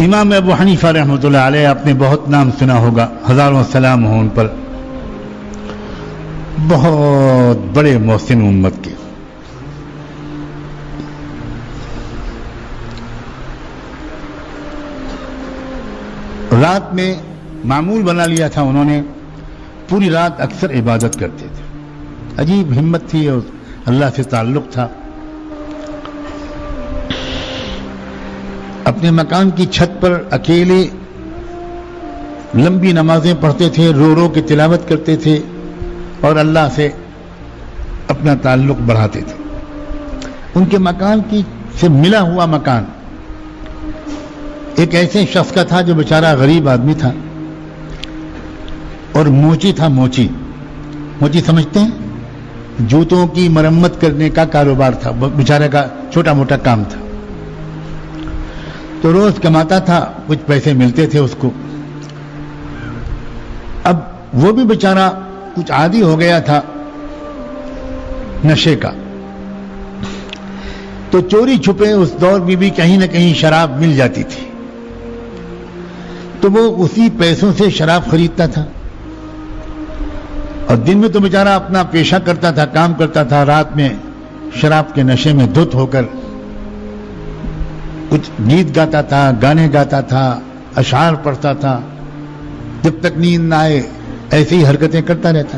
امام ابو حنیفہ رحمۃ اللہ علیہ، آپ نے بہت نام سنا ہوگا، ہزاروں سلام ہوں ان پر، بہت بڑے محسن امت کے. رات میں معمول بنا لیا تھا انہوں نے، پوری رات اکثر عبادت کرتے تھے. عجیب ہمت تھی اور اللہ سے تعلق تھا. اپنے مکان کی چھت پر اکیلے لمبی نمازیں پڑھتے تھے، رو رو کے تلاوت کرتے تھے اور اللہ سے اپنا تعلق بڑھاتے تھے. ان کے مکان کی سے ملا ہوا مکان ایک ایسے شخص کا تھا جو بیچارہ غریب آدمی تھا اور موچی تھا. موچی سمجھتے ہیں؟ جوتوں کی مرمت کرنے کا کاروبار تھا، بیچارے کا چھوٹا موٹا کام تھا. تو روز کماتا تھا، کچھ پیسے ملتے تھے اس کو. اب وہ بھی بیچارہ کچھ عادی ہو گیا تھا نشے کا، تو چوری چھپے اس دور میں بھی کہیں نہ کہیں شراب مل جاتی تھی، تو وہ اسی پیسوں سے شراب خریدتا تھا. اور دن میں تو بیچارہ اپنا پیشہ کرتا تھا، کام کرتا تھا، رات میں شراب کے نشے میں دھت ہو کر کچھ گیت گاتا تھا، گانے گاتا تھا، اشعار پڑھتا تھا. جب تک نیند نہ آئے ایسی ہی حرکتیں کرتا رہتا.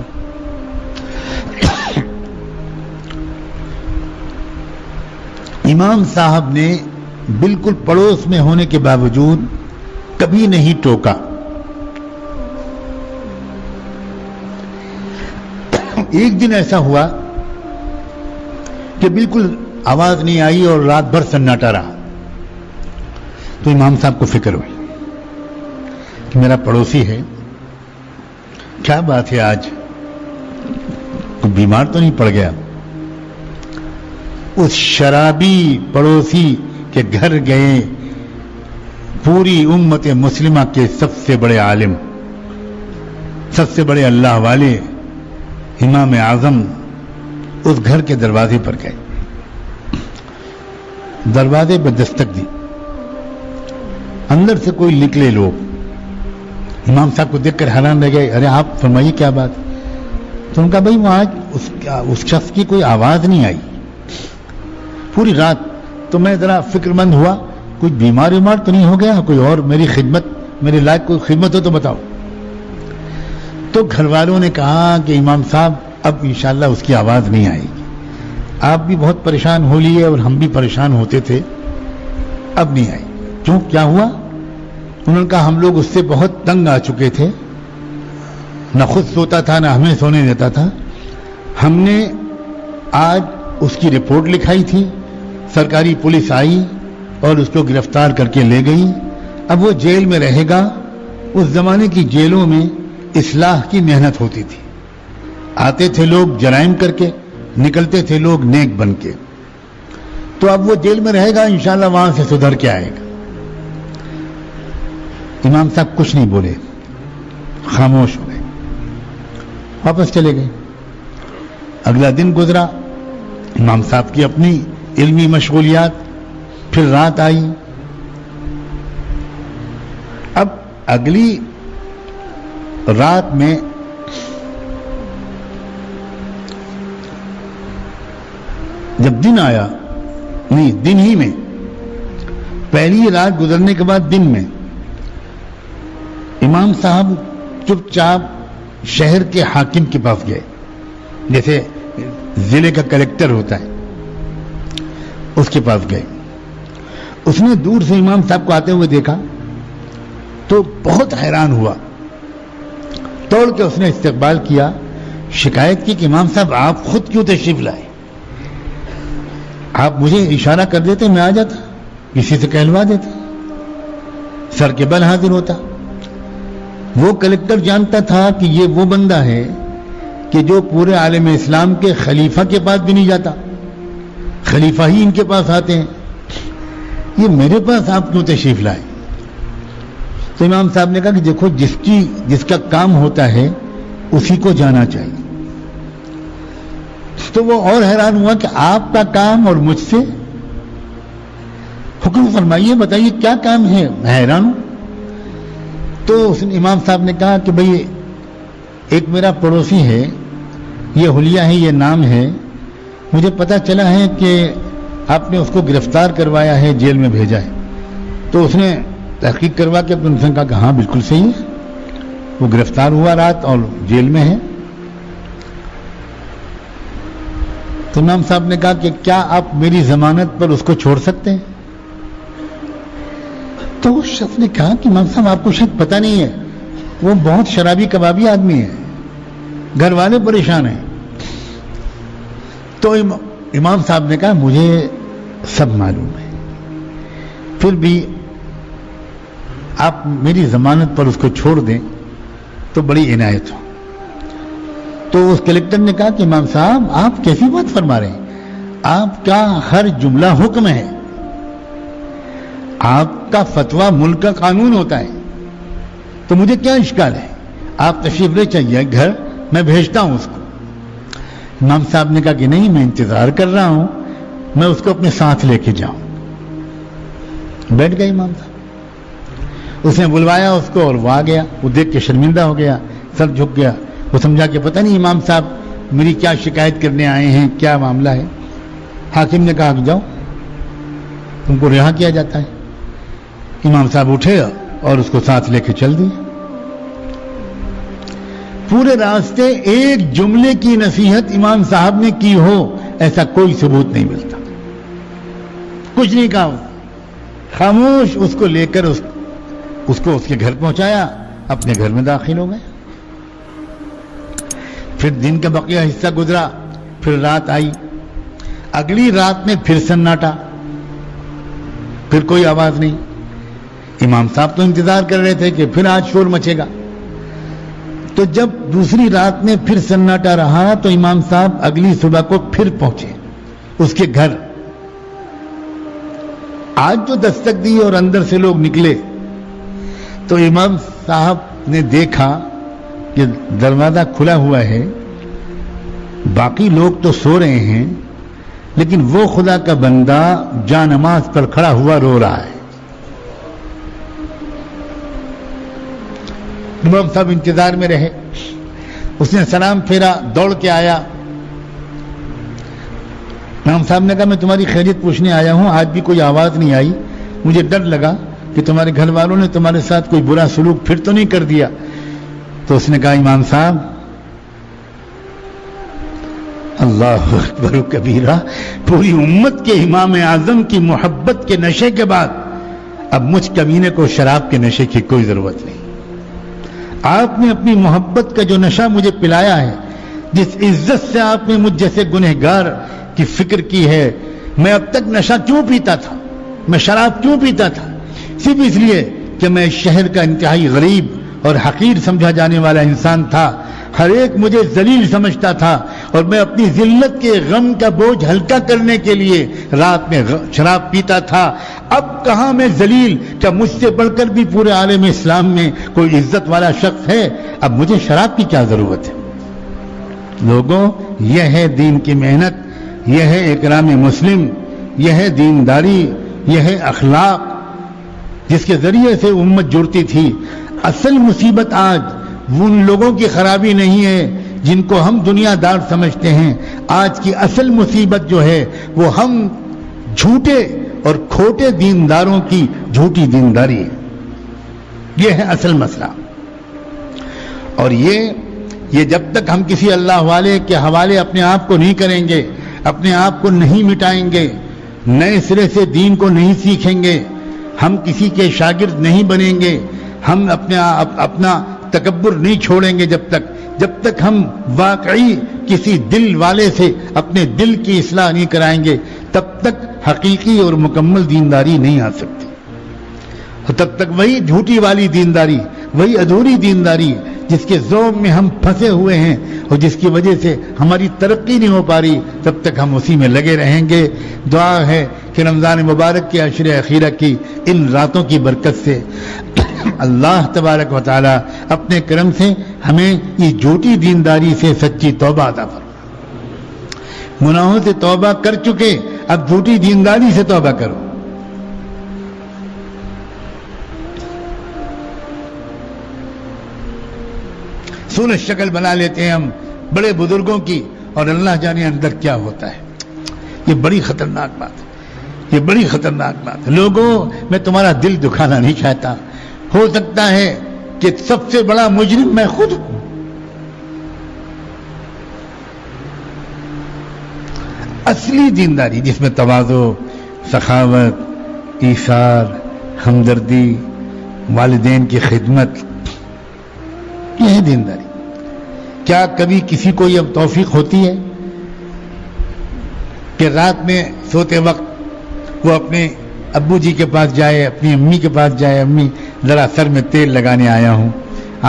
امام صاحب نے بالکل پڑوس میں ہونے کے باوجود کبھی نہیں ٹوکا. ایک دن ایسا ہوا کہ بالکل آواز نہیں آئی اور رات بھر سناٹا رہا. تو امام صاحب کو فکر ہوئی کہ میرا پڑوسی ہے، کیا بات ہے، آج کوئی بیمار تو نہیں پڑ گیا. اس شرابی پڑوسی کے گھر گئے پوری امت مسلمہ کے سب سے بڑے عالم، سب سے بڑے اللہ والے امام اعظم اس گھر کے دروازے پر گئے. دروازے پر دستک دی، اندر سے کوئی نکلے لوگ. امام صاحب کو دیکھ کر حیران رہ گئے. ارے آپ فرمائیے کیا بات؟ تو ان کا بھائی وہ آج اس شخص کی کوئی آواز نہیں آئی پوری رات. تو میں ذرا فکر مند ہوا، کچھ بیمار تو نہیں ہو گیا، کوئی اور میری خدمت، میرے لائق کوئی خدمت ہو تو بتاؤ. تو گھر والوں نے کہا کہ امام صاحب اب انشاءاللہ اس کی آواز نہیں آئے گی. آپ بھی بہت پریشان ہو لیے اور ہم بھی پریشان ہوتے تھے، اب نہیں آئی. کیوں، کیا ہوا؟ انہوں نے کہا ہم لوگ اس سے بہت تنگ آ چکے تھے، نہ خود سوتا تھا نہ ہمیں سونے دیتا تھا. ہم نے آج اس کی رپورٹ لکھائی تھی، سرکاری پولیس آئی اور اس کو گرفتار کر کے لے گئی. اب وہ جیل میں رہے گا. اس زمانے کی جیلوں میں اصلاح کی محنت ہوتی تھی، آتے تھے لوگ جرائم کر کے، نکلتے تھے لوگ نیک بن کے. تو اب وہ جیل میں رہے گا، انشاءاللہ وہاں سے سدھر کے آئے گا. امام صاحب کچھ نہیں بولے، خاموش ہو گئے، واپس چلے گئے. اگلا دن گزرا، امام صاحب کی اپنی علمی مشغولیات. پھر رات آئی. اب اگلی رات میں جب دن آیا، نہیں دن ہی میں، پہلی رات گزرنے کے بعد دن میں امام صاحب چپ چاپ شہر کے حاکم کے پاس گئے، جیسے ضلع کا کلیکٹر ہوتا ہے اس کے پاس گئے. اس نے دور سے امام صاحب کو آتے ہوئے دیکھا تو بہت حیران ہوا. توڑ کے اس نے استقبال کیا، شکایت کی کہ امام صاحب آپ خود کیوں تشریف لائے؟ آپ مجھے اشارہ کر دیتے میں آ جاتا، کسی سے کہلوا دیتے، سر کے بل حاضر ہوتا. وہ کلیکٹر جانتا تھا کہ یہ وہ بندہ ہے کہ جو پورے عالم اسلام کے خلیفہ کے پاس بھی نہیں جاتا، خلیفہ ہی ان کے پاس آتے ہیں. یہ میرے پاس آپ کیوں تشریف لائے؟ تو امام صاحب نے کہا کہ دیکھو جس کا کام ہوتا ہے اسی کو جانا چاہیے. تو وہ اور حیران ہوا کہ آپ کا کام اور مجھ سے. حکم حکم فرمائیے، بتائیے کیا کام ہے، میں حیران ہوں۔ تو اس امام صاحب نے کہا کہ بھئی ایک میرا پڑوسی ہے، یہ حلیہ ہے، یہ نام ہے، مجھے پتہ چلا ہے کہ آپ نے اس کو گرفتار کروایا ہے، جیل میں بھیجا ہے۔ تو اس نے تحقیق کروا کے اپنے انسان کہا کہ ہاں بالکل صحیح ہے، وہ گرفتار ہوا رات اور جیل میں ہے۔ تو امام صاحب نے کہا کہ کیا آپ میری ضمانت پر اس کو چھوڑ سکتے ہیں؟ تو اس شخص نے کہا کہ امام صاحب آپ کو شاید پتہ نہیں ہے، وہ بہت شرابی کبابی آدمی ہے، گھر والے پریشان ہیں۔ تو امام صاحب نے کہا مجھے سب معلوم ہے، پھر بھی آپ میری ضمانت پر اس کو چھوڑ دیں تو بڑی عنایت ہو۔ تو اس کلیکٹر نے کہا کہ امام صاحب آپ کیسی بات فرما رہے ہیں، آپ کا ہر جملہ حکم ہے، آپ کا فتویٰ ملک کا قانون ہوتا ہے، تو مجھے کیا اشکال ہے، آپ تشریف لے چاہیے گھر، میں بھیجتا ہوں اس کو۔ امام صاحب نے کہا کہ نہیں، میں انتظار کر رہا ہوں، میں اس کو اپنے ساتھ لے کے جاؤں۔ بیٹھ گئے امام صاحب، اس نے بلوایا اس کو اور وہ آ گیا، وہ دیکھ کے شرمندہ ہو گیا، سر جھک گیا، وہ سمجھا کہ پتہ نہیں امام صاحب میری کیا شکایت کرنے آئے ہیں، کیا معاملہ ہے۔ حاکم نے کہا کہ جاؤ، تم کو رہا کیا جاتا ہے۔ امام صاحب اٹھے اور اس کو ساتھ لے کے چل دیے۔ پورے راستے ایک جملے کی نصیحت امام صاحب نے کی ہو ایسا کوئی ثبوت نہیں ملتا، کچھ نہیں کہا، خاموش اس کو لے کر اس کو اس کے گھر پہنچایا، اپنے گھر میں داخل ہو گئے۔ پھر دن کا بقیہ حصہ گزرا، پھر رات آئی، اگلی رات میں پھر سناٹا، پھر کوئی آواز نہیں۔ امام صاحب تو انتظار کر رہے تھے کہ پھر آج شور مچے گا۔ تو جب دوسری رات میں پھر سناٹا رہا تو امام صاحب اگلی صبح کو پھر پہنچے اس کے گھر۔ آج جو دستک دی اور اندر سے لوگ نکلے تو امام صاحب نے دیکھا کہ دروازہ کھلا ہوا ہے، باقی لوگ تو سو رہے ہیں، لیکن وہ خدا کا بندہ جا نماز پر کھڑا ہوا رو رہا ہے۔ امام صاحب انتظار میں رہے، اس نے سلام پھیرا، دوڑ کے آیا۔ امام صاحب نے کہا میں تمہاری خیریت پوچھنے آیا ہوں، آج بھی کوئی آواز نہیں آئی، مجھے ڈر لگا کہ تمہارے گھر والوں نے تمہارے ساتھ کوئی برا سلوک پھر تو نہیں کر دیا۔ تو اس نے کہا امام صاحب اللہ اکبر و کبیرہ، پوری امت کے امام اعظم کی محبت کے نشے کے بعد اب مجھ کمینے کو شراب کے نشے کی کوئی ضرورت نہیں۔ آپ نے اپنی محبت کا جو نشہ مجھے پلایا ہے، جس عزت سے آپ نے مجھ جیسے گنہگار کی فکر کی ہے، میں اب تک نشہ کیوں پیتا تھا، میں شراب کیوں پیتا تھا؟ صرف اس لیے کہ میں شہر کا انتہائی غریب اور حقیر سمجھا جانے والا انسان تھا، ہر ایک مجھے ذلیل سمجھتا تھا، اور میں اپنی ذلت کے غم کا بوجھ ہلکا کرنے کے لیے رات میں شراب پیتا تھا۔ اب کہاں میں ذلیل، کیا مجھ سے بڑھ کر بھی پورے عالم اسلام میں کوئی عزت والا شخص ہے؟ اب مجھے شراب کی کیا ضرورت ہے؟ لوگوں، یہ ہے دین کی محنت، یہ ہے اکرام مسلم، یہ ہے دینداری، یہ ہے اخلاق جس کے ذریعے سے امت جڑتی تھی۔ اصل مصیبت آج ان لوگوں کی خرابی نہیں ہے جن کو ہم دنیا دار سمجھتے ہیں، آج کی اصل مصیبت جو ہے وہ ہم جھوٹے اور کھوٹے دینداروں کی جھوٹی دینداری ہے، یہ ہے اصل مسئلہ۔ اور یہ جب تک ہم کسی اللہ والے کے حوالے اپنے آپ کو نہیں کریں گے، اپنے آپ کو نہیں مٹائیں گے، نئے سرے سے دین کو نہیں سیکھیں گے، ہم کسی کے شاگرد نہیں بنیں گے، ہم اپنا تکبر نہیں چھوڑیں گے، جب تک ہم واقعی کسی دل والے سے اپنے دل کی اصلاح نہیں کرائیں گے، تب تک حقیقی اور مکمل دینداری نہیں آ سکتی، اور تب تک وہی جھوٹی والی دینداری، وہی ادھوری دینداری جس کے ذوق میں ہم پھنسے ہوئے ہیں اور جس کی وجہ سے ہماری ترقی نہیں ہو پا رہی، تب تک ہم اسی میں لگے رہیں گے۔ دعا ہے کہ رمضان مبارک کے عشر اخیرہ کی ان راتوں کی برکت سے اللہ تبارک و تعالی اپنے کرم سے ہمیں یہ جھوٹی دینداری سے سچی توبہ عطا فرمائے۔ گناہوں سے توبہ کر چکے، اب جھوٹی دینداری سے توبہ کرو۔ صورت شکل بنا لیتے ہیں ہم بڑے بزرگوں کی، اور اللہ جانے اندر کیا ہوتا ہے۔ یہ بڑی خطرناک بات ہے، یہ بڑی خطرناک بات ہے۔ لوگوں، میں تمہارا دل دکھانا نہیں چاہتا، ہو سکتا ہے کہ سب سے بڑا مجرم میں خود ہوں۔ اصلی دینداری جس میں تواضع، سخاوت، ایثار، ہمدردی، والدین کی خدمت، یہ ہے دینداری۔ کیا کبھی کسی کو یہ توفیق ہوتی ہے کہ رات میں سوتے وقت وہ اپنے ابو جی کے پاس جائے، اپنی امی کے پاس جائے، امی ذرا سر میں تیل لگانے آیا ہوں،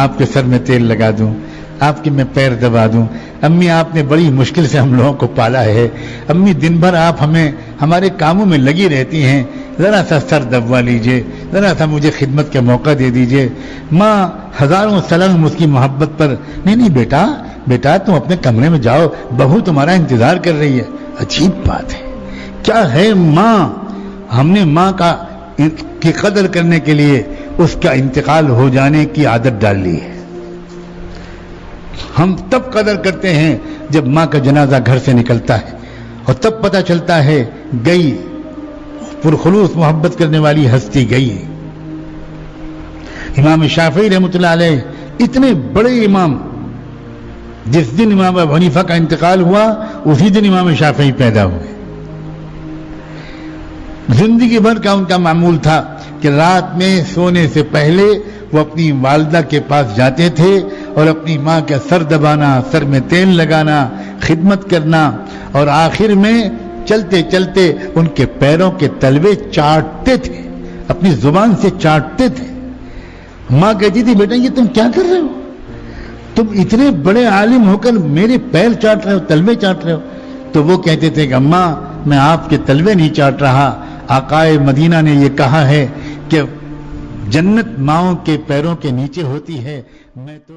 آپ کے سر میں تیل لگا دوں، آپ کے میں پیر دبا دوں، امی آپ نے بڑی مشکل سے ہم لوگوں کو پالا ہے، امی دن بھر آپ ہمیں ہمارے کاموں میں لگی رہتی ہیں، ذرا سا سر دبوا لیجئے، ذرا سا مجھے خدمت کا موقع دے دیجئے۔ ماں ہزاروں سلام اس کی محبت پر، نہیں نہیں بیٹا تم اپنے کمرے میں جاؤ، بہو تمہارا انتظار کر رہی ہے۔ عجیب بات ہے، کیا ہے ماں؟ ہم نے ماں کی قدر کرنے کے لیے اس کا انتقال ہو جانے کی عادت ڈال لی ہے۔ ہم تب قدر کرتے ہیں جب ماں کا جنازہ گھر سے نکلتا ہے، اور تب پتہ چلتا ہے گئی، پرخلوص محبت کرنے والی ہستی گئی ہے۔ امام شافعی رحمۃ اللہ علیہ اتنے بڑے امام، جس دن امام ابو حنیفہ کا انتقال ہوا اسی دن امام شافعی پیدا ہوئے۔ زندگی بھر کا ان کا معمول تھا کہ رات میں سونے سے پہلے وہ اپنی والدہ کے پاس جاتے تھے اور اپنی ماں کا سر دبانا، سر میں تیل لگانا، خدمت کرنا، اور آخر میں چلتے چلتے ان کے پیروں کے تلوے چاٹتے تھے، اپنی زبان سے چاٹتے تھے۔ ماں کہتی تھی بیٹا یہ تم کیا کر رہے ہو؟ تم اتنے بڑے عالم ہو کر میرے پیر چاٹ رہے ہو، تلوے چاٹ رہے ہو؟ تو وہ کہتے تھے کہ اماں میں آپ کے تلوے نہیں چاٹ رہا، آقائے مدینہ نے یہ کہا ہے کہ جنت ماؤں کے پیروں کے نیچے ہوتی ہے، میں تو